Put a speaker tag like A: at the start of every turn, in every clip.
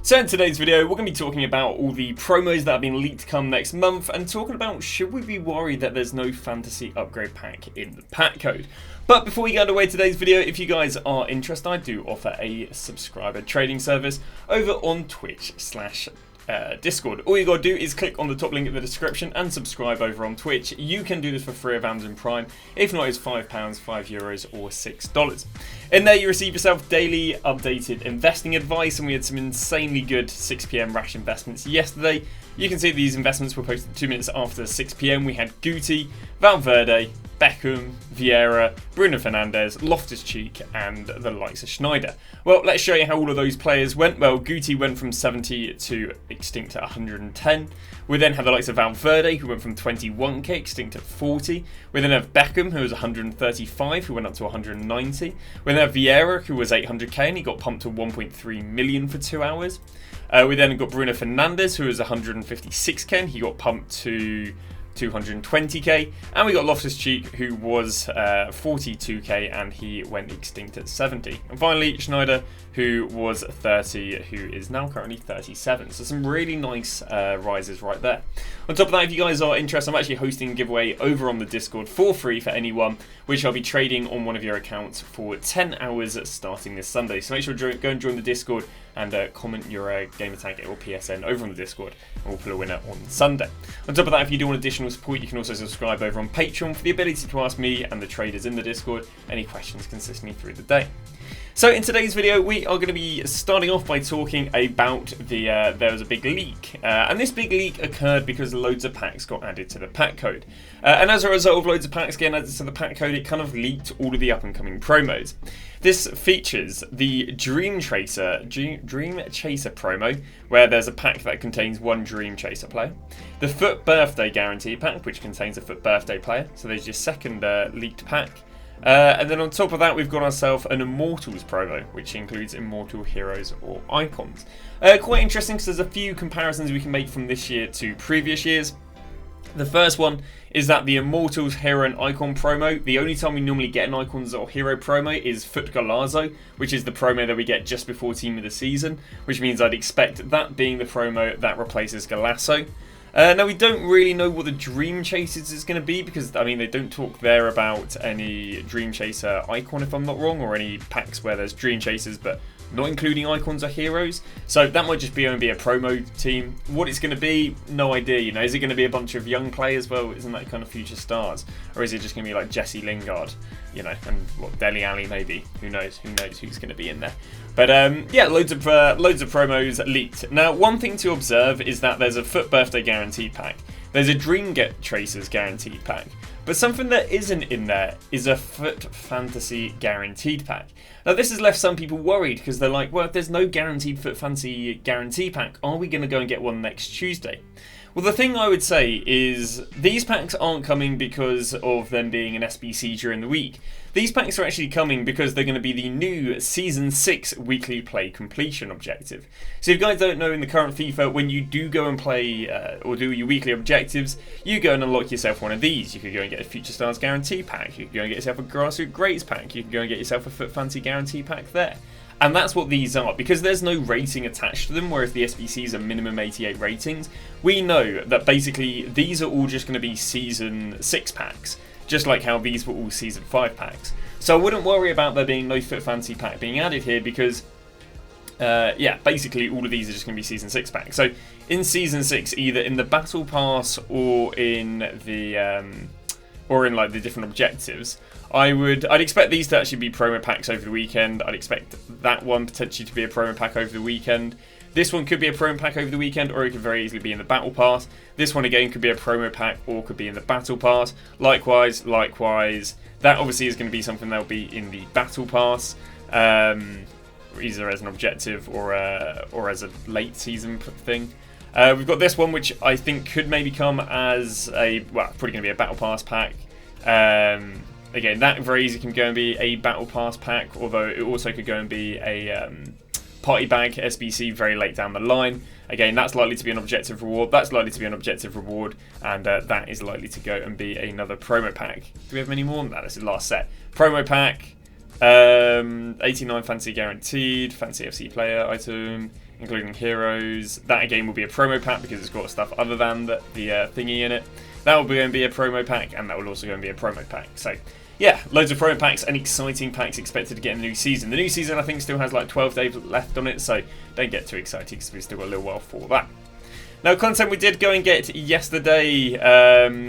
A: So in today's video, we're going to be talking about all the promos that have been leaked come next month and talking about should we be worried that there's no fantasy upgrade pack in the pack code. But before we get underway today's video, if you guys are interested, I do offer a subscriber trading service over on Twitch/Discord. All you gotta do is click on the top link in the description and subscribe over on Twitch. You can do this for free of Amazon Prime. If not, it's £5, €5 or $6. In there you receive yourself daily updated investing advice, and we had some insanely good 6 PM rash investments yesterday. You can see these investments were posted 2 minutes after 6 PM. We had Guti, Valverde, Beckham, Vieira, Bruno Fernandes, Loftus-Cheek and the likes of Schneider. Well, let's show you how all of those players went. Well, Guti went from 70 to extinct at 110. We then had the likes of Valverde, who went from 21k extinct at 40. We then have Beckham, who was 135, who went up to 190. We then have Vieira, who was 800k and he got pumped to 1.3 million for 2 hours. We then got Bruno Fernandes, who was 156k and he got pumped to 220k, and we got Loftus-Cheek, who was 42k and he went extinct at 70. And finally Schneider, who was 30, who is now currently 37. So some really nice rises right there. On top of that, if you guys are interested, I'm actually hosting a giveaway over on the Discord for free for anyone, which I'll be trading on one of your accounts for 10 hours starting this Sunday. So make sure to go and join the Discord and comment your gamertag or PSN over on the Discord, and we'll pull a winner on Sunday. On top of that, if you do want additional support, you can also subscribe over on Patreon for the ability to ask me and the traders in the Discord any questions consistently through the day. So in today's video, we are going to be starting off by talking about there was a big leak. And this big leak occurred because loads of packs got added to the pack code. And as a result of loads of packs getting added to the pack code, it kind of leaked all of the up and coming promos. This features the Dream Chaser promo, where there's a pack that contains one Dream Chaser player. The Foot Birthday Guarantee pack, which contains a Foot Birthday player. So there's your second leaked pack. And then on top of that, we've got ourselves an Immortals promo, which includes Immortal Heroes or Icons. Quite interesting because there's a few comparisons we can make from this year to previous years. The first one is that the Immortals Hero and Icon promo, the only time we normally get an Icons or Hero promo is Foot Golazo, which is the promo that we get just before Team of the Season, which means I'd expect that being the promo that replaces Golazo. Now, we don't really know what the Dream Chasers is going to be because, I mean, they don't talk there about any Dream Chaser Icon, if I'm not wrong, or any packs where there's Dream Chasers but not including Icons or Heroes. So that might just only be a promo team. What it's going to be, no idea. You know, is it going to be a bunch of young players? Well, isn't that kind of future stars? Or is it just going to be like Jesse Lingard, you know, and what, Dele Alli maybe? Who knows? Who knows who's going to be in there? But yeah, loads of promos leaked. Now, one thing to observe is that there's a Foot Birthday Guarantee pack. There's a Dream Chasers Guaranteed pack. But something that isn't in there is a Foot Fantasy Guaranteed pack. Now, this has left some people worried because they're like, well, if there's no guaranteed Foot Fantasy Guarantee pack, are we going to go and get one next Tuesday? Well, the thing I would say is these packs aren't coming because of them being an SBC during the week. These packs are actually coming because they're going to be the new Season 6 weekly play completion objective. So if you guys don't know, in the current FIFA, when you do go and play or do your weekly objectives, you go and unlock yourself one of these. You could go and get a Future Stars Guarantee pack. You could go and get yourself a Grassroots Greats pack. You can go and get yourself a Foot Fantasy Guarantee pack there. And that's what these are, because there's no rating attached to them, whereas the SBCs are minimum 88 ratings. We know that basically these are all just going to be Season 6 packs, just like how these were all Season 5 packs. So I wouldn't worry about there being no Foot Fantasy pack being added here, because yeah, basically all of these are just going to be Season 6 packs. So in Season 6, either in the Battle Pass or in the like the different objectives, I'd expect these to actually be promo packs over the weekend. I'd expect that one potentially to be a promo pack over the weekend. This one could be a promo pack over the weekend, or it could very easily be in the Battle Pass. This one again could be a promo pack or could be in the Battle Pass. Likewise, that obviously is going to be something that will be in the Battle Pass, either as an objective or as a late season thing. We've got this one, which I think could maybe come as probably going to be a Battle Pass pack. Again, that very easily can go and be a Battle Pass pack, although it also could go and be a Party Bag SBC very late down the line. Again, that's likely to be an objective reward. That's likely to be an objective reward, and that is likely to go and be another promo pack. Do we have many more than that? This is the last set. Promo pack, 89 Fantasy Guaranteed, Fantasy FC player item, including heroes. That again will be a promo pack because it's got stuff other than the thingy in it. That will going to be a promo pack, and that will also going to be a promo pack. So yeah, loads of promo packs and exciting packs expected to get in the new season. The new season I think still has like 12 days left on it, so don't get too excited because we've still got a little while for that. Now, content we did go and get yesterday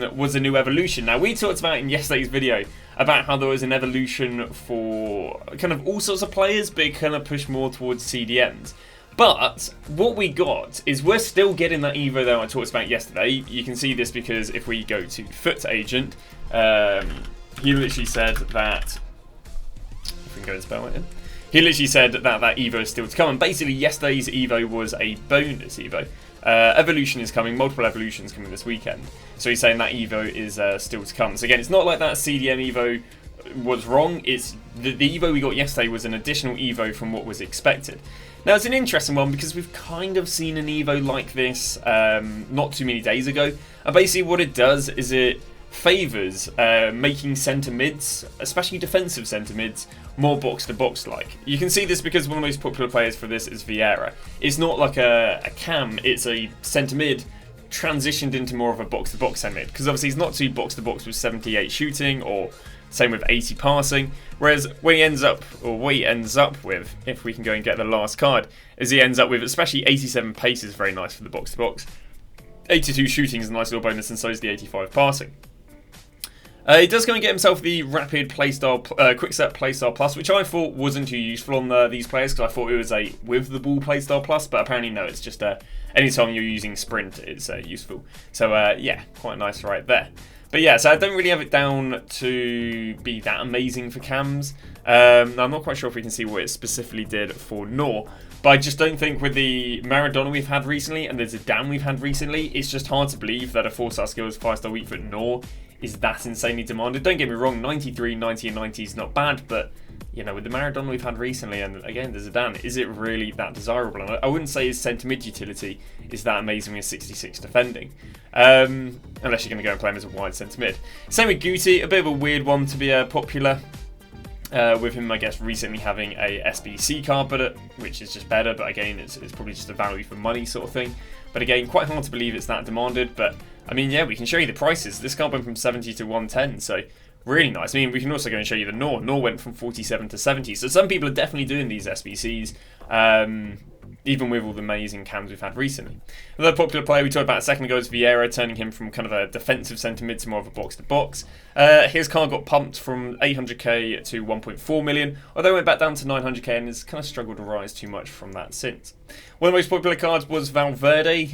A: was a new evolution. Now, we talked about in yesterday's video about how there was an evolution for kind of all sorts of players, but it kind of pushed more towards CDMs. But what we got is we're still getting that Evo that I talked about yesterday. You can see this because if we go to Foot Agent, he literally said that, if we can go and spell it in, he literally said that that Evo is still to come. And basically yesterday's Evo was a bonus Evo. Evolution is coming, multiple evolutions coming this weekend. So he's saying that Evo is still to come. So again, it's not like that CDM Evo was wrong. It's the Evo we got yesterday was an additional Evo from what was expected. Now it's an interesting one because we've kind of seen an Evo like this not too many days ago. And basically what it does is it favours making centre mids, especially defensive centre mids, more box to box like. You can see this because one of the most popular players for this is FLAIR. It's not like a cam, it's a centre mid transitioned into more of a box to box centre mid, because obviously he's not too box to box with 78 shooting or same with 80 passing, whereas when he ends up, or what he ends up with, if we can go and get the last card, is he ends up with, especially 87 pace is very nice for the box to box. 82 shooting is a nice little bonus, and so is the 85 passing. He does go and get himself the Rapid Playstyle, Quickset Playstyle Plus, which I thought wasn't too useful on these players, because I thought it was a with the ball Playstyle Plus, but apparently no, it's just anytime you're using Sprint, it's useful. So yeah, quite nice right there. But yeah, so I don't really have it down to be that amazing for cams. I'm not quite sure if we can see what it specifically did for Nor, but I just don't think with the Maradona we've had recently and the Zidane we've had recently, it's just hard to believe that a 4-star skills 5-star weak foot Nor is that insanely demanded. Don't get me wrong, 93, 90 and 90 is not bad, but you know, with the Maradona we've had recently and again the Zidane, is it really that desirable? And I wouldn't say his centre mid utility is that amazing with 66 defending. Unless you're going to go and play him as a wide centre mid. Same with Guti, a bit of a weird one to be popular. With him, I guess, recently having a SBC card, but which is just better. But again, it's probably just a value for money sort of thing. But again, quite hard to believe it's that demanded. But I mean, yeah, we can show you the prices. This card went from 70 to 110, so really nice. I mean, we can also go and show you the Nor. Nor went from 47 to 70. So some people are definitely doing these SBCs. Even with all the amazing cams we've had recently. Another popular player we talked about a second ago is Vieira, turning him from kind of a defensive centre mid to more of a box to box. His card got pumped from 800k to 1.4 million, although it went back down to 900k and has kind of struggled to rise too much from that since. One of the most popular cards was Valverde.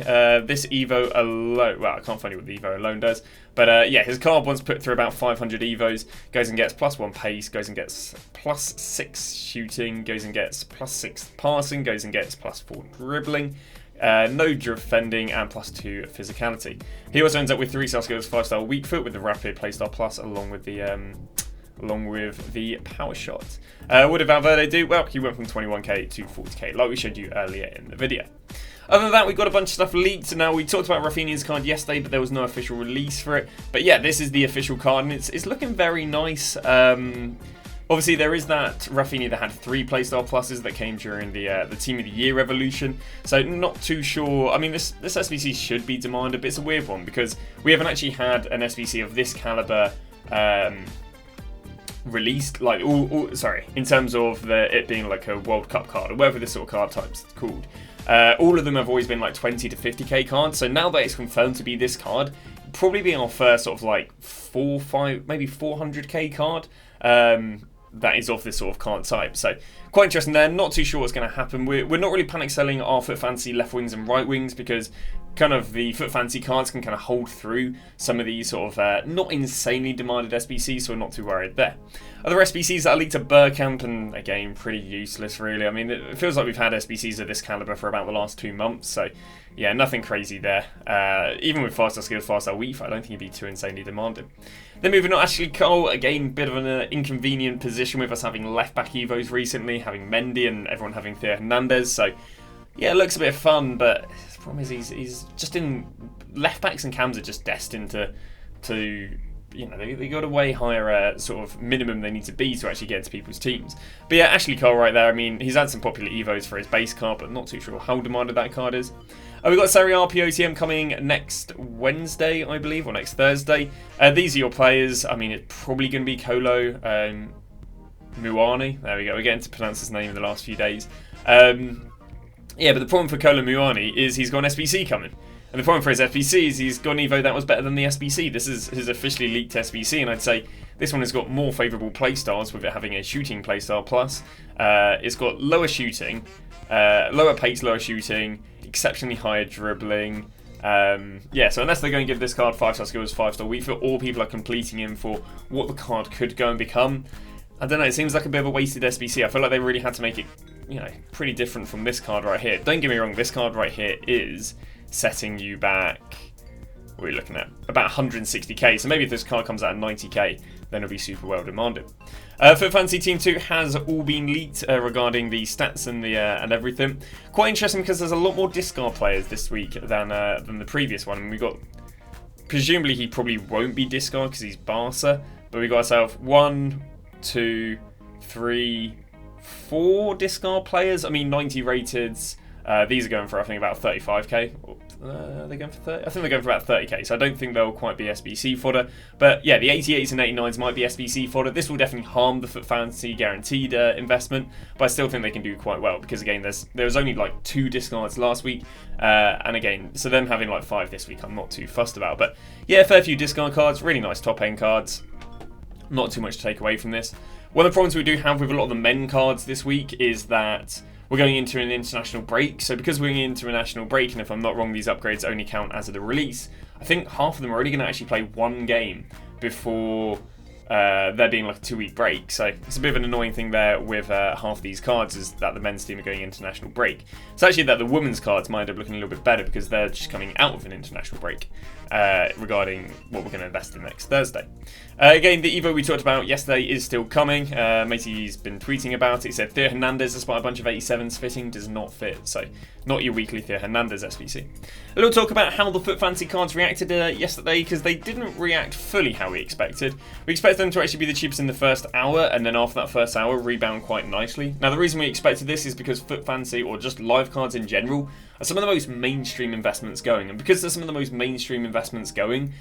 A: This Evo alone, well, I can't find what the Evo alone does, but yeah, his card once put through about 500 Evos, goes and gets +1 pace, goes and gets +6 shooting, goes and gets +6 passing, goes and gets +4 dribbling, no defending, and +2 physicality. He also ends up with 3-star skills, 5-star weak foot with the Rapid Playstyle Plus, along with the power shot. What did Valverde do? Well, he went from 21k to 40k, like we showed you earlier in the video. Other than that, we got a bunch of stuff leaked. Now, we talked about Rafinha's card yesterday, but there was no official release for it. But yeah, this is the official card, and it's looking very nice. Obviously, there is that Rafinha that had 3 Playstyle Pluses that came during the Team of the Year evolution. So not too sure. I mean, this SBC should be demanded, but it's a weird one because we haven't actually had an SBC of this caliber released, like in terms of it being like a World Cup card or whatever this sort of card type's called. All of them have always been like 20 to 50k cards. So now that it's confirmed to be this card, probably being our first sort of like 5, maybe 400k card. That is of this sort of card type. So quite interesting there. Not too sure what's going to happen. We're not really panic selling our Foot Fancy left wings and right wings because kind of the Foot Fancy cards can kind of hold through some of these sort of not insanely demanded SBCs, so we're not too worried there. Other SBCs that are leaked to Burkamp, and again, pretty useless really. I mean, it feels like we've had SBCs of this caliber for about the last 2 months, so yeah, nothing crazy there. Even with 5-star skills, 5-star weak, I don't think it'd be too insanely demanded. Then moving on, Ashley Cole, again, bit of an inconvenient position with us having left-back Evos recently, having Mendy and everyone having Theo Hernandez, so yeah, it looks a bit fun, but the problem is he's just in... Left-backs and cams are just destined to you know, they got a way higher sort of minimum they need to be to actually get into people's teams. But yeah, Ashley Cole right there. I mean, he's had some popular evos for his base card, but not too sure how demanded that card is. We've got Serie A POTM coming next Wednesday, I believe, or next Thursday. These are your players. I mean, it's probably going to be Kolo Muani. There we go. We're getting to pronounce his name in the last few days. Yeah, but the problem for Kolo Muani is he's got an SBC coming. And the problem for his SBC is he's got an Evo that was better than the SBC. This is his officially leaked SBC, and I'd say this one has got more favourable playstyles with it having a shooting playstyle plus. It's got lower shooting, lower pace, lower shooting, exceptionally higher dribbling. Yeah, so unless they're going to give this card 5-star skills, 5-star weak foot, or people are completing him for what the card could go and become, I don't know, it seems like a bit of a wasted SBC. I feel like they really had to make it, you know, pretty different from this card right here. Don't get me wrong, this card right here is setting you back, what are we looking at? About 160k, so maybe if this card comes out at 90k, then it'll be super well demanded. For Fantasy Team 2 has all been leaked regarding the stats and the and everything. Quite interesting because there's a lot more discard players this week than the previous one. And we got, presumably he probably won't be discard because he's Barca, but we got ourselves 1, 2, 3, 4 discard players. I mean, 90 rateds. These are going for, I think, about 35k. They're going for 30? I think they're going for about 30k, so I don't think they'll quite be SBC fodder. But yeah, the 88s and 89s might be SBC fodder. This will definitely harm the Foot Fantasy guaranteed investment, but I still think they can do quite well because, again, there was only like 2 discards last week, and again, so them having like 5 this week, I'm not too fussed about. But yeah, fair few discard cards, really nice top end cards. Not too much to take away from this. One of the problems we do have with a lot of the men cards this week is that we're going into an international break. So because we're going into a national break, and if I'm not wrong, these upgrades only count as of the release, I think half of them are only going to actually play 1 game before there being like a 2-week break. So it's a bit of an annoying thing there with half these cards, is that the men's team are going into national break. It's actually that the women's cards might end up looking a little bit better because they're just coming out of an international break regarding what we're going to invest in next Thursday. Again, the Evo we talked about yesterday is still coming. Matey's been tweeting about it. He said Theo Hernandez, despite a bunch of 87s fitting, does not fit. So not your weekly Theo Hernandez SBC. A little talk about how the Foot Fantasy cards reacted yesterday, because they didn't react fully how we expected. We expected them to actually be the cheapest in the first hour, and then after that first hour rebound quite nicely. Now the reason we expected this is because Foot Fantasy, or just live cards in general, are some of the most mainstream investments going, and because they're some of the most mainstream investments going,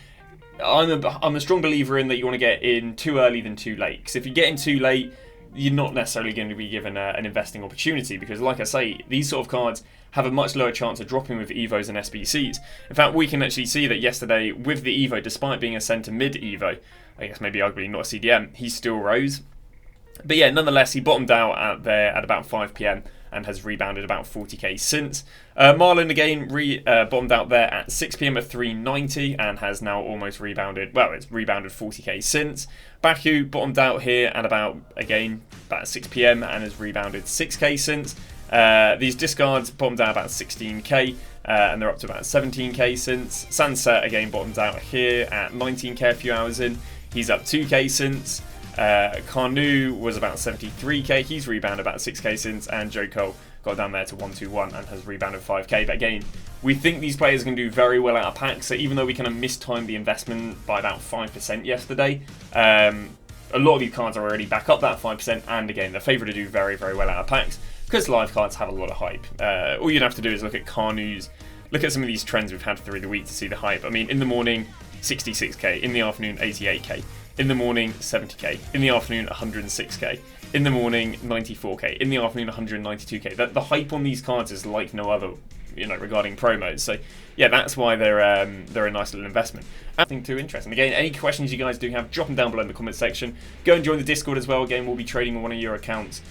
A: I'm a strong believer in that you want to get in too early than too late. Because if you get in too late, you're not necessarily going to be given an investing opportunity, because like I say, these sort of cards have a much lower chance of dropping with Evos and SBCs. In fact, we can actually see that yesterday with the Evo, despite being a centre mid Evo, I guess maybe arguably not a CDM, he still rose. But yeah, nonetheless, he bottomed out at about 5 PM and has rebounded about 40k since. Marlon again bombed out there at 6 PM at 390 and has now almost rebounded, well, it's rebounded 40k since. Baku bottomed out here at about 6 PM and has rebounded 6k since. These discards bottomed out about 16k and they're up to about 17k since. Sunset again bottomed out here at 19k a few hours in. He's up 2k since. Carnu was about 73k, he's rebounded about 6k since, and Joe Cole got down there to 121 and has rebounded 5k. But again, we think these players are going to do very well out of packs, so even though we kind of mistimed the investment by about 5% yesterday, a lot of these cards are already back up that 5%, and again, they're favoured to do very, very well out of packs, because live cards have a lot of hype. All you'd have to do is look at Carnu's, look at some of these trends we've had through the week to see the hype. I mean, in the morning, 66k, in the afternoon, 88k. In the morning, 70k. In the afternoon, 106k. In the morning, 94k. In the afternoon, 192k. The hype on these cards is like no other, regarding promos. So yeah, that's why they're a nice little investment. Nothing too interesting. Again, any questions you guys do have, drop them down below in the comment section. Go and join the Discord as well. Again, we'll be trading on one of your accounts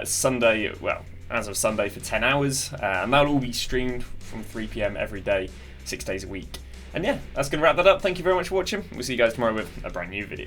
A: Sunday. Well, as of Sunday for 10 hours, and that'll all be streamed from 3 PM every day, 6 days a week. And yeah, that's going to wrap that up. Thank you very much for watching. We'll see you guys tomorrow with a brand new video.